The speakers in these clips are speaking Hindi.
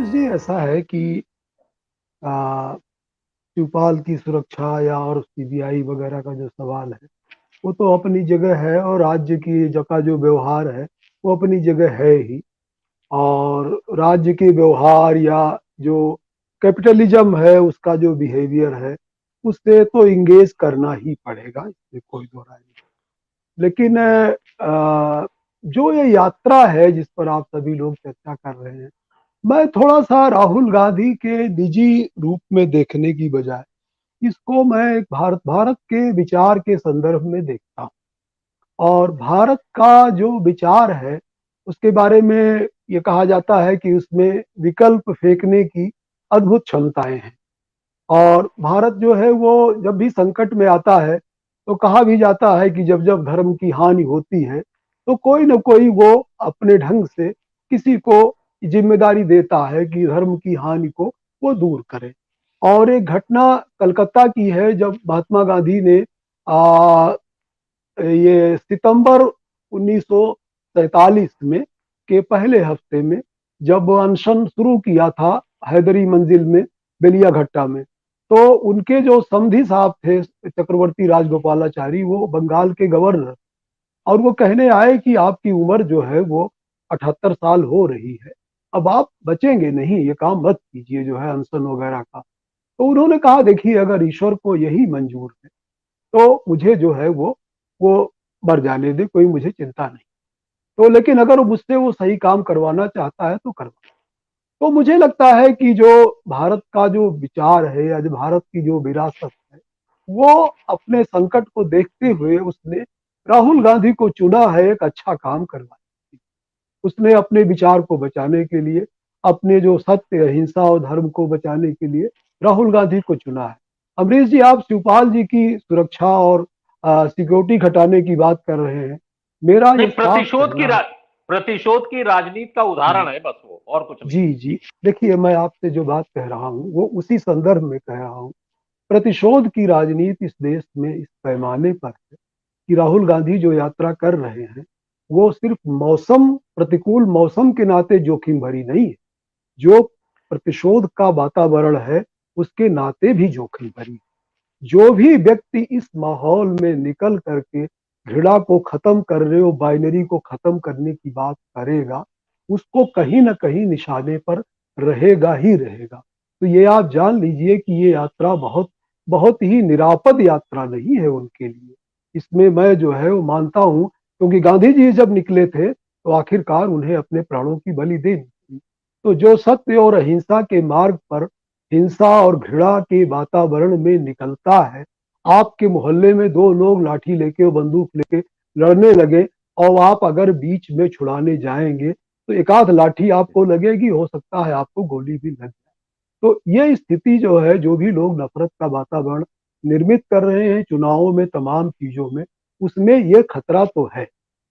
जी, ऐसा है कि अ, शिवपाल की सुरक्षा या और सीबीआई वगैरह का जो सवाल है, वो तो अपनी जगह है और राज्य की का जो व्यवहार है, वो अपनी जगह है ही। और राज्य के व्यवहार या जो कैपिटलिज्म है, उसका जो बिहेवियर है, उससे तो इंगेज करना ही पड़ेगा, इसमें कोई दो राय नहीं। लेकिन जो ये यात्रा है जिस पर आप सभी लोग चर्चा कर रहे हैं, मैं थोड़ा सा राहुल गांधी के निजी रूप में देखने की बजाय इसको मैं एक भारत भारत के विचार के संदर्भ में देखता हूँ। और भारत का जो विचार है, उसके बारे में ये कहा जाता है कि उसमें विकल्प फेंकने की अद्भुत क्षमताएं हैं। और भारत जो है वो जब भी संकट में आता है, तो कहा भी जाता है कि जब जब धर्म की हानि होती है, तो कोई न कोई वो अपने ढंग से किसी को जिम्मेदारी देता है कि धर्म की हानि को वो दूर करे। और एक घटना कलकत्ता की है, जब महात्मा गांधी ने आ, ये सितंबर 1947 में के पहले हफ्ते में जब अनशन शुरू किया था हैदरी मंजिल में, बेलिया घट्टा में, तो उनके जो समधी साहब थे चक्रवर्ती राजगोपालाचारी, वो बंगाल के गवर्नर, और वो कहने आए कि आपकी उम्र जो है वो 78 साल हो रही है, अब आप बचेंगे नहीं, ये काम मत कीजिए जो है अनशन वगैरह का। तो उन्होंने कहा, देखिए अगर ईश्वर को यही मंजूर है, तो मुझे जो है वो मर जाने दे, कोई मुझे चिंता नहीं। तो लेकिन अगर मुझसे वो सही काम करवाना चाहता है तो करवा। तो मुझे लगता है कि जो भारत का जो विचार है या जो भारत की जो विरासत है, वो अपने संकट को देखते हुए उसने राहुल गांधी को चुना है एक अच्छा काम करवाने। उसने अपने विचार को बचाने के लिए, अपने जो सत्य अहिंसा और धर्म को बचाने के लिए राहुल गांधी को चुना है। अमरीश जी, आप शिवपाल जी की सुरक्षा और सिक्योरिटी घटाने की बात कर रहे हैं। मेरा नहीं, ये साफ कहना है। प्रतिशोध की राजनीति का जी उदाहरण है बस वो, और कुछ नहीं। जी जी, देखिए मैं आपसे जो बात कह रहा हूँ वो उसी संदर्भ में कह रहा हूँ। प्रतिशोध की राजनीति इस देश में इस पैमाने पर है कि राहुल गांधी जो यात्रा कर रहे हैं, वो सिर्फ मौसम, प्रतिकूल मौसम के नाते जोखिम भरी नहीं है। जो प्रतिशोध का वातावरण है, उसके नाते भी जोखिम भरी है। जो भी व्यक्ति इस माहौल में निकल करके घृणा को खत्म करने और बाइनरी को खत्म करने की बात करेगा, उसको कहीं ना कहीं निशाने पर रहेगा ही रहेगा। तो ये आप जान लीजिए कि ये यात्रा बहुत बहुत ही निरापद यात्रा नहीं है उनके लिए। इसमें मैं जो है वो मानता हूँ, क्योंकि गांधी जी जब निकले थे तो आखिरकार उन्हें अपने प्राणों की बलि देनी थी। तो जो सत्य और अहिंसा के मार्ग पर हिंसा और घृणा के वातावरण में निकलता है, आपके मोहल्ले में दो लोग लाठी लेके और बंदूक लेके लड़ने लगे, और आप अगर बीच में छुड़ाने जाएंगे तो एक आध लाठी आपको लगेगी, हो सकता है आपको गोली भी लग जाए। तो ये स्थिति जो है, जो भी लोग नफरत का वातावरण निर्मित कर रहे हैं चुनावों में, तमाम चीजों में, उसमें ये खतरा तो है।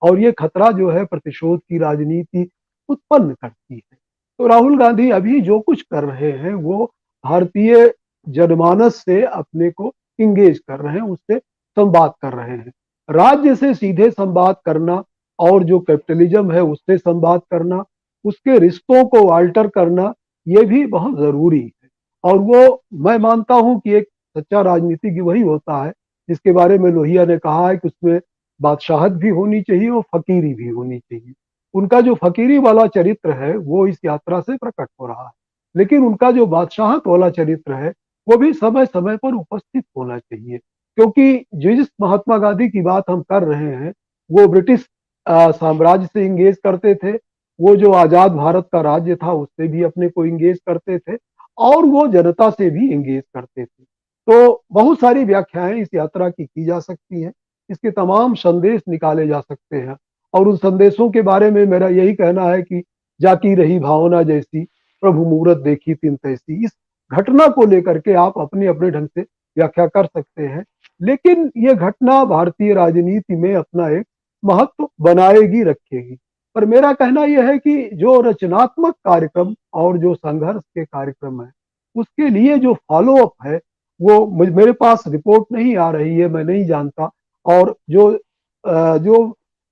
और ये खतरा जो है प्रतिशोध की राजनीति उत्पन्न करती है। तो राहुल गांधी अभी जो कुछ कर रहे हैं, वो भारतीय जनमानस से अपने को इंगेज कर रहे हैं, उससे संवाद कर रहे हैं। राज्य से सीधे संवाद करना और जो कैपिटलिज्म है उससे संवाद करना, उसके रिश्तों को अल्टर करना, ये भी बहुत जरूरी है। और वो मैं मानता हूं कि एक सच्चा राजनीतिज्ञ वही होता है जिसके बारे में लोहिया ने कहा है कि उसमें बादशाहत भी होनी चाहिए और फकीरी भी होनी चाहिए। उनका जो फकीरी वाला चरित्र है वो इस यात्रा से प्रकट हो रहा है, लेकिन उनका जो बादशाहत वाला चरित्र है वो भी समय समय पर उपस्थित होना चाहिए। क्योंकि जिस महात्मा गांधी की बात हम कर रहे हैं, वो ब्रिटिश साम्राज्य से इंगेज करते थे, वो जो आजाद भारत का राज्य था उससे भी अपने को इंगेज करते थे, और वो जनता से भी इंगेज करते थे। तो बहुत सारी व्याख्याएं इस यात्रा की जा सकती हैं, इसके तमाम संदेश निकाले जा सकते हैं। और उन संदेशों के बारे में मेरा यही कहना है कि जाकी रही भावना जैसी, प्रभु मूरत देखी तिन तैसी, इस घटना को लेकर के आप अपने अपने ढंग से व्याख्या कर सकते हैं। लेकिन ये घटना भारतीय राजनीति में अपना एक महत्व बनाएगी, रखेगी। पर मेरा कहना यह है कि जो रचनात्मक कार्यक्रम और जो संघर्ष के कार्यक्रम है, उसके लिए जो फॉलो अप है, वो मेरे पास रिपोर्ट नहीं आ रही है, मैं नहीं जानता। और जो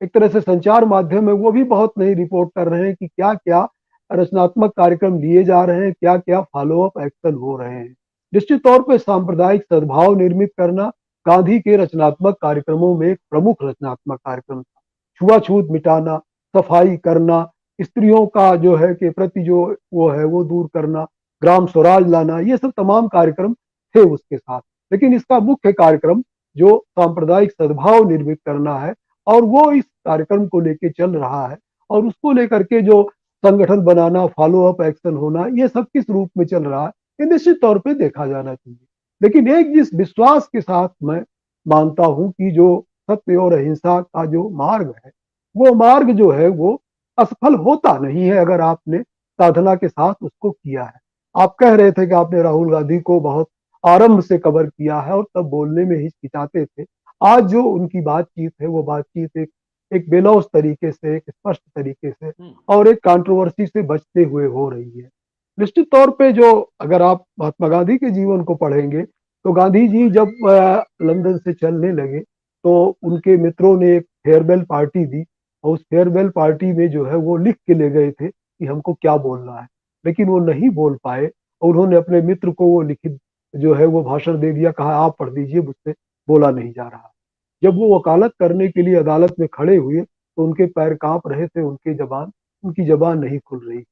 एक तरह से संचार माध्यम है वो भी बहुत नहीं रिपोर्ट कर रहे हैं कि क्या क्या रचनात्मक कार्यक्रम लिए जा रहे हैं, क्या क्या फॉलो अप एक्शन हो रहे हैं। निश्चित तौर पर सांप्रदायिक सद्भाव निर्मित करना गांधी के रचनात्मक कार्यक्रमों में एक प्रमुख रचनात्मक कार्यक्रम था। छुआछूत मिटाना, सफाई करना, स्त्रियों का जो है के प्रति जो वो है वो दूर करना, ग्राम स्वराज लाना, ये सब तमाम कार्यक्रम थे उसके साथ। लेकिन इसका मुख्य कार्यक्रम जो सांप्रदायिक सद्भाव निर्मित करना है, और वो इस कार्यक्रम को लेके चल रहा है, और उसको लेकर के जो संगठन बनाना, फॉलो अप एक्शन होना, ये सब किस रूप में चल रहा है, ये निश्चित तौर पे देखा जाना चाहिए। लेकिन एक जिस विश्वास के साथ मैं मानता हूं कि जो सत्य और अहिंसा का जो मार्ग है, वो मार्ग जो है वो असफल होता नहीं है अगर आपने साधना के साथ उसको किया है। आप कह रहे थे कि आपने राहुल गांधी को बहुत आरंभ से कवर किया है और तब बोलने में हिचकिचाते थे। आज जो उनकी बातचीत है वो बातचीत एक बेलौस तरीके से, एक स्पष्ट तरीके से और एक कंट्रोवर्सी से बचते हुए हो रही है। निश्चित तौर पे जो अगर आप महात्मा गांधी के जीवन को पढ़ेंगे तो गांधी जी जब लंदन से चलने लगे तो उनके मित्रों ने एक फेयरवेल पार्टी दी, और उस फेयरवेल पार्टी में जो है वो लिख के ले गए थे कि हमको क्या बोलना है, लेकिन वो नहीं बोल पाए और उन्होंने अपने मित्र को वो लिखित जो है वो भाषण दे दिया, कहा आप पढ़ दीजिए, मुझसे बोला नहीं जा रहा। जब वो वकालत करने के लिए अदालत में खड़े हुए तो उनके पैर कांप रहे थे, उनकी जबान नहीं खुल रही थी।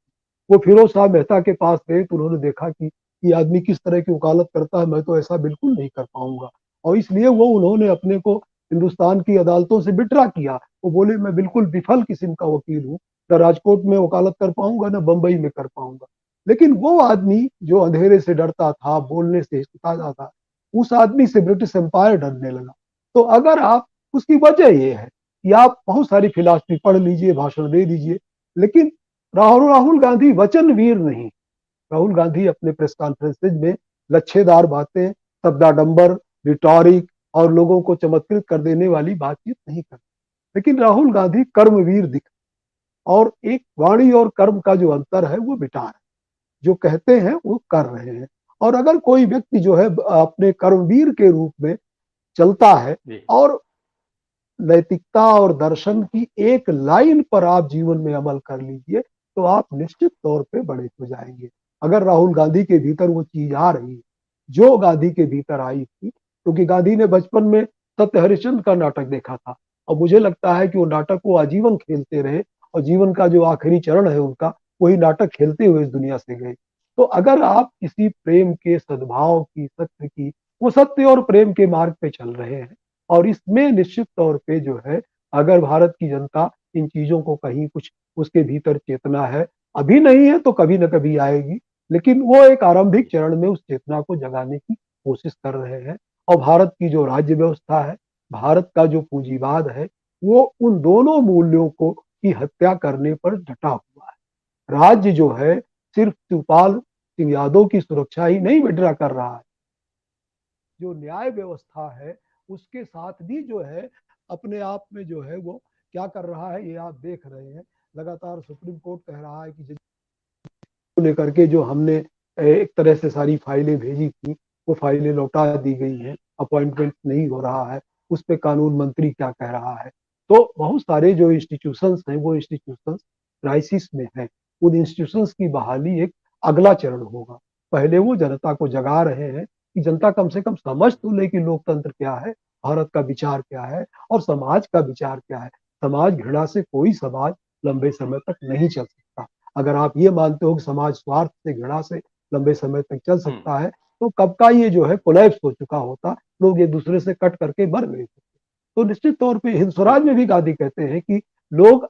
वो फिरोज शाह मेहता के पास गए तो उन्होंने देखा कि ये आदमी किस तरह की वकालत करता है, मैं तो ऐसा बिल्कुल नहीं कर पाऊंगा, और इसलिए वो उन्होंने अपने को हिंदुस्तान की अदालतों से विड्रा किया। वो बोले मैं बिल्कुल विफल किस्म का वकील हूँ, न राजकोट में वकालत कर पाऊंगा न बंबई में कर पाऊंगा। लेकिन वो आदमी जो अंधेरे से डरता था, बोलने से हिचकिचाता था, उस आदमी से ब्रिटिश एम्पायर डरने लगा। तो अगर आप, उसकी वजह ये है कि आप बहुत सारी फिलॉसफी पढ़ लीजिए, भाषण दे दीजिए, लेकिन राहुल गांधी वचनवीर नहीं। राहुल गांधी अपने प्रेस कॉन्फ्रेंसेज में लच्छेदार बातें, शब्दाडंबर, रिटॉरिक और लोगों को चमत्कृत कर देने वाली बातचीत नहीं करते। लेकिन राहुल गांधी कर्मवीर दिख, और एक वाणी और कर्म का जो अंतर है वो मिटा है। जो कहते हैं वो कर रहे हैं। और अगर कोई व्यक्ति जो है अपने कर्मवीर के रूप में चलता है और नैतिकता और दर्शन की एक लाइन पर आप जीवन में अमल कर लीजिए तो आप निश्चित तौर पे बड़े हो जाएंगे। अगर राहुल गांधी के भीतर वो चीज आ रही है जो गांधी के भीतर आई थी, क्योंकि गांधी ने बचपन में सत्य हरिश्चंद्र का नाटक देखा था, और मुझे लगता है कि वो नाटक को आजीवन खेलते रहे, और जीवन का जो आखिरी चरण है उनका, वही नाटक खेलते हुए इस दुनिया से गए। तो अगर आप किसी प्रेम के, सद्भाव की, सत्य की, वो सत्य और प्रेम के मार्ग पे चल रहे हैं, और इसमें निश्चित तौर पे जो है अगर भारत की जनता इन चीजों को कहीं कुछ उसके भीतर चेतना है, अभी नहीं है तो कभी ना कभी आएगी, लेकिन वो एक आरंभिक चरण में उस चेतना को जगाने की कोशिश कर रहे हैं। और भारत की जो राज्य व्यवस्था है, भारत का जो पूंजीवाद है, वो उन दोनों मूल्यों को की हत्या करने पर डटा हुआ है। राज्य जो है सिर्फ शिवपाल सिंह यादव की सुरक्षा ही नहीं विड्रा कर रहा है, जो न्याय व्यवस्था है उसके साथ भी जो है अपने आप में जो है वो क्या कर रहा है, ये आप देख रहे हैं। लगातार सुप्रीम कोर्ट कह रहा है कि लेकर के जो हमने एक तरह से सारी फाइलें भेजी थी वो फाइलें लौटा दी गई हैं, अपॉइंटमेंट नहीं हो रहा है, उस पर कानून मंत्री क्या कह रहा है। तो बहुत सारे जो इंस्टीट्यूशंस हैं वो इंस्टीट्यूशंस क्राइसिस में हैं। उन इंस्टीट्यूशंस की बहाली एक अगला चरण होगा। पहले वो जनता को जगा रहे हैं कि जनता कम से कम समझ तो ले कि लोकतंत्र क्या है, भारत का विचार क्या है और समाज का विचार क्या है। समाज घृणा से कोई समाज लंबे समय तक नहीं चल सकता। अगर आप ये मानते हो कि समाज स्वार्थ से, घृणा से लंबे समय तक चल सकता है, तो कब का ये जो है कोलैप्स हो चुका होता, लोग एक दूसरे से कट करके मर गए थे। तो निश्चित तौर पे हिंद स्वराज में भी गांधी कहते हैं कि लोग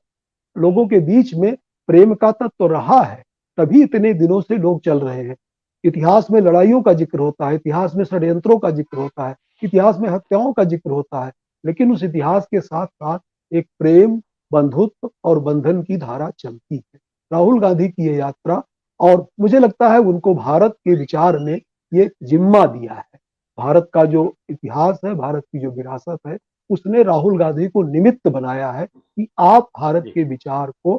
लोगों के बीच में प्रेम का तत्व तो रहा है, तभी इतने दिनों से लोग चल रहे हैं। इतिहास में लड़ाइयों का जिक्र होता है, इतिहास में षड्यंत्रों का जिक्र होता है, इतिहास में हत्याओं का जिक्र होता है, लेकिन उस इतिहास के साथ साथ एक प्रेम, बंधुत्व और बंधन की धारा चलती है। राहुल गांधी की ये यात्रा, और मुझे लगता है उनको भारत के विचार ने ये जिम्मा दिया है। भारत का जो इतिहास है, भारत की जो विरासत है, उसने राहुल गांधी को निमित्त बनाया है कि आप भारत के विचार को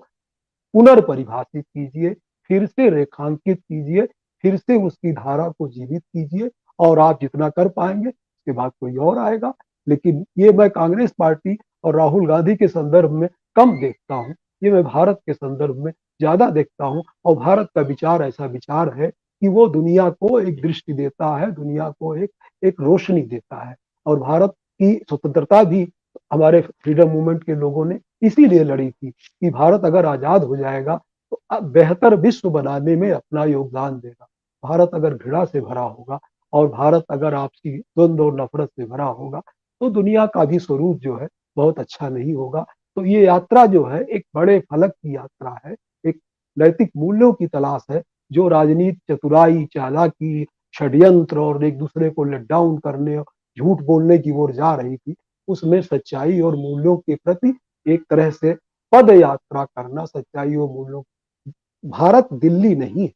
पुनर्परिभाषित कीजिए, फिर से रेखांकित कीजिए, फिर से उसकी धारा को जीवित कीजिए, और आप जितना कर पाएंगे उसके बाद कोई और आएगा। लेकिन ये मैं कांग्रेस पार्टी और राहुल गांधी के संदर्भ में कम देखता हूं। ये मैं भारत के संदर्भ में ज्यादा देखता हूँ। और भारत का विचार ऐसा विचार है कि वो दुनिया को एक दृष्टि देता है, दुनिया को एक रोशनी देता है। और भारत की स्वतंत्रता भी हमारे फ्रीडम मूवमेंट के लोगों ने इसीलिए लड़ी थी कि भारत अगर आजाद हो जाएगा तो बेहतर विश्व बनाने में अपना योगदान देगा। भारत अगर घृणा से भरा होगा और भारत अगर आपसी द्वंद्व और नफरत से भरा होगा तो दुनिया का भी स्वरूप जो है बहुत अच्छा नहीं होगा। तो ये यात्रा जो है एक बड़े फलक की यात्रा है, एक नैतिक मूल्यों की तलाश है। जो राजनीति, चतुराई, चालाकी, षड्यंत्र और एक दूसरे को लेट डाउन करने, झूठ बोलने की ओर जा रही थी, उसमें सच्चाई और मूल्यों के प्रति एक तरह से पद यात्रा करना, सच्चाई और मूल्यों। भारत दिल्ली नहीं है,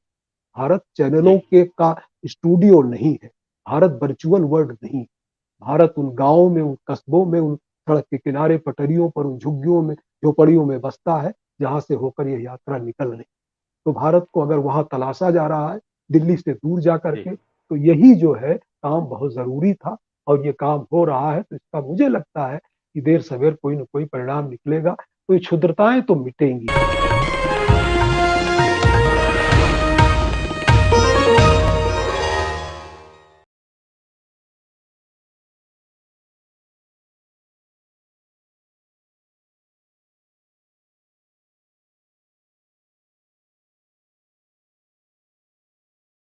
भारत चैनलों जी के का स्टूडियो नहीं है, भारत वर्चुअल वर्ल्ड नहीं। भारत उन गांवों में, उन कस्बों में, उन सड़क के किनारे पटरियों पर, उन झुग्गियों में, झोपड़ियों में बसता है जहां से होकर यह यात्रा निकल रही। तो भारत को अगर वहां तलाशा जा रहा है दिल्ली से दूर जा जी करके, तो यही जो है काम बहुत जरूरी था और ये काम हो रहा है। तो इसका मुझे लगता है कि देर सवेर कोई ना कोई परिणाम निकलेगा, तो ये क्षुद्रताएं तो मिटेंगी।